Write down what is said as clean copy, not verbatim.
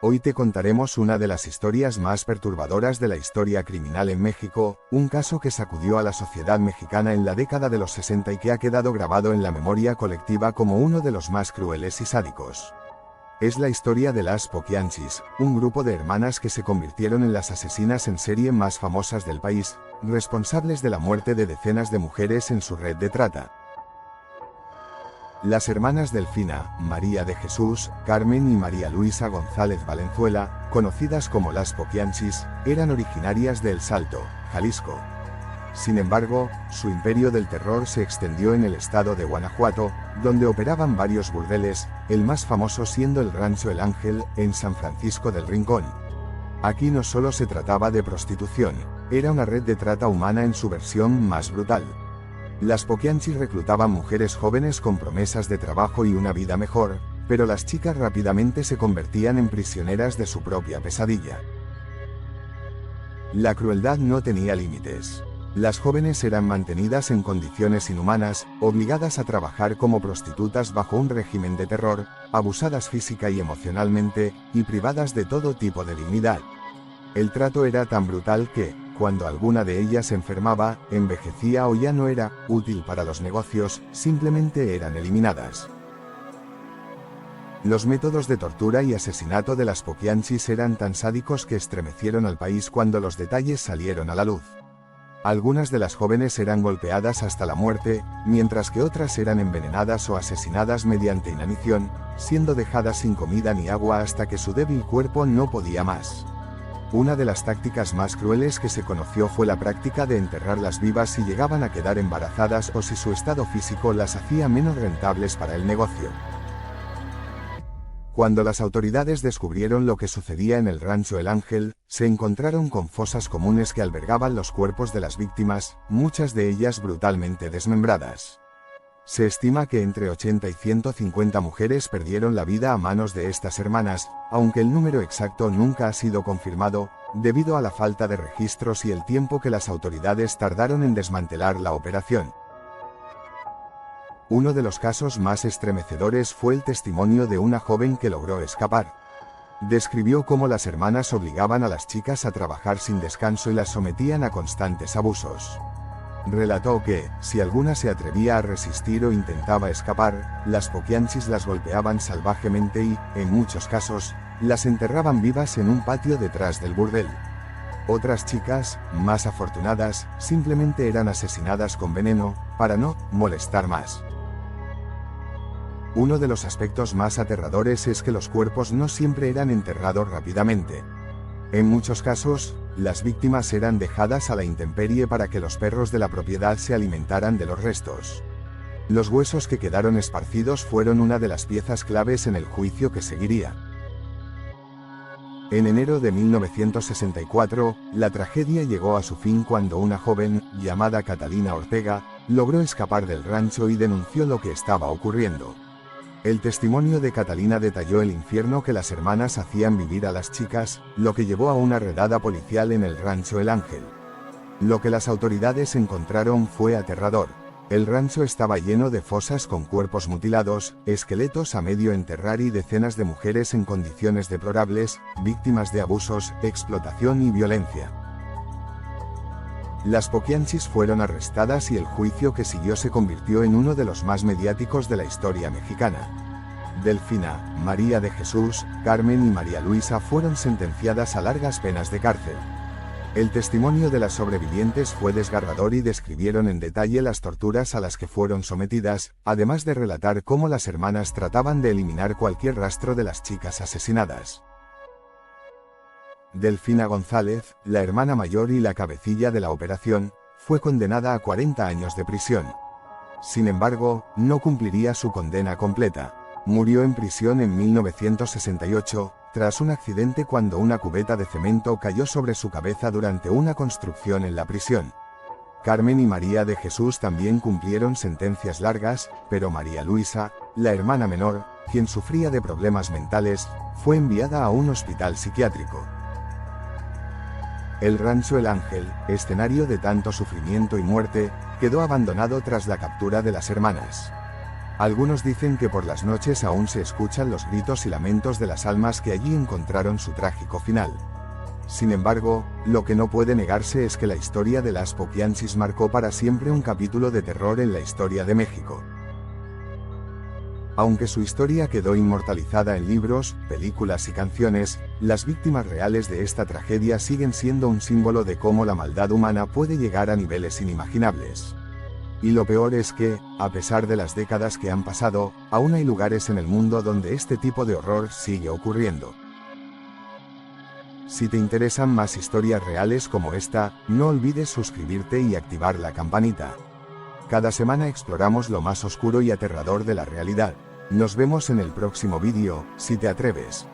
Hoy te contaremos una de las historias más perturbadoras de la historia criminal en México, un caso que sacudió a la sociedad mexicana en la década de los 60 y que ha quedado grabado en la memoria colectiva como uno de los más crueles y sádicos. Es la historia de las Poquianchis, un grupo de hermanas que se convirtieron en las asesinas en serie más famosas del país, responsables de la muerte de decenas de mujeres en su red de trata. Las hermanas Delfina, María de Jesús, Carmen y María Luisa González Valenzuela, conocidas como las Poquianchis, eran originarias de El Salto, Jalisco. Sin embargo, su imperio del terror se extendió en el estado de Guanajuato, donde operaban varios burdeles, el más famoso siendo el Rancho El Ángel, en San Francisco del Rincón. Aquí no solo se trataba de prostitución, era una red de trata humana en su versión más brutal. Las Poquianchis reclutaban mujeres jóvenes con promesas de trabajo y una vida mejor, pero las chicas rápidamente se convertían en prisioneras de su propia pesadilla. La crueldad no tenía límites. Las jóvenes eran mantenidas en condiciones inhumanas, obligadas a trabajar como prostitutas bajo un régimen de terror, abusadas física y emocionalmente, y privadas de todo tipo de dignidad. El trato era tan brutal que, cuando alguna de ellas enfermaba, envejecía o ya no era útil para los negocios, simplemente eran eliminadas. Los métodos de tortura y asesinato de las Poquianchis eran tan sádicos que estremecieron al país cuando los detalles salieron a la luz. Algunas de las jóvenes eran golpeadas hasta la muerte, mientras que otras eran envenenadas o asesinadas mediante inanición, siendo dejadas sin comida ni agua hasta que su débil cuerpo no podía más. Una de las tácticas más crueles que se conoció fue la práctica de enterrarlas vivas si llegaban a quedar embarazadas o si su estado físico las hacía menos rentables para el negocio. Cuando las autoridades descubrieron lo que sucedía en el Rancho El Ángel, se encontraron con fosas comunes que albergaban los cuerpos de las víctimas, muchas de ellas brutalmente desmembradas. Se estima que entre 80 y 150 mujeres perdieron la vida a manos de estas hermanas, aunque el número exacto nunca ha sido confirmado, debido a la falta de registros y el tiempo que las autoridades tardaron en desmantelar la operación. Uno de los casos más estremecedores fue el testimonio de una joven que logró escapar. Describió cómo las hermanas obligaban a las chicas a trabajar sin descanso y las sometían a constantes abusos. Relató que, si alguna se atrevía a resistir o intentaba escapar, las Poquianchis las golpeaban salvajemente y, en muchos casos, las enterraban vivas en un patio detrás del burdel. Otras chicas, más afortunadas, simplemente eran asesinadas con veneno, para no molestar más. Uno de los aspectos más aterradores es que los cuerpos no siempre eran enterrados rápidamente. En muchos casos, las víctimas eran dejadas a la intemperie para que los perros de la propiedad se alimentaran de los restos. Los huesos que quedaron esparcidos fueron una de las piezas claves en el juicio que seguiría. En enero de 1964, la tragedia llegó a su fin cuando una joven, llamada Catalina Ortega, logró escapar del rancho y denunció lo que estaba ocurriendo. El testimonio de Catalina detalló el infierno que las hermanas hacían vivir a las chicas, lo que llevó a una redada policial en el Rancho El Ángel. Lo que las autoridades encontraron fue aterrador. El rancho estaba lleno de fosas con cuerpos mutilados, esqueletos a medio enterrar y decenas de mujeres en condiciones deplorables, víctimas de abusos, explotación y violencia. Las Poquianchis fueron arrestadas y el juicio que siguió se convirtió en uno de los más mediáticos de la historia mexicana. Delfina, María de Jesús, Carmen y María Luisa fueron sentenciadas a largas penas de cárcel. El testimonio de las sobrevivientes fue desgarrador y describieron en detalle las torturas a las que fueron sometidas, además de relatar cómo las hermanas trataban de eliminar cualquier rastro de las chicas asesinadas. Delfina González, la hermana mayor y la cabecilla de la operación, fue condenada a 40 años de prisión. Sin embargo, no cumpliría su condena completa. Murió en prisión en 1968, tras un accidente cuando una cubeta de cemento cayó sobre su cabeza durante una construcción en la prisión. Carmen y María de Jesús también cumplieron sentencias largas, pero María Luisa, la hermana menor, quien sufría de problemas mentales, fue enviada a un hospital psiquiátrico. El Rancho El Ángel, escenario de tanto sufrimiento y muerte, quedó abandonado tras la captura de las hermanas. Algunos dicen que por las noches aún se escuchan los gritos y lamentos de las almas que allí encontraron su trágico final. Sin embargo, lo que no puede negarse es que la historia de las Poquianchis marcó para siempre un capítulo de terror en la historia de México. Aunque su historia quedó inmortalizada en libros, películas y canciones, las víctimas reales de esta tragedia siguen siendo un símbolo de cómo la maldad humana puede llegar a niveles inimaginables. Y lo peor es que, a pesar de las décadas que han pasado, aún hay lugares en el mundo donde este tipo de horror sigue ocurriendo. Si te interesan más historias reales como esta, no olvides suscribirte y activar la campanita. Cada semana exploramos lo más oscuro y aterrador de la realidad. Nos vemos en el próximo vídeo, si te atreves.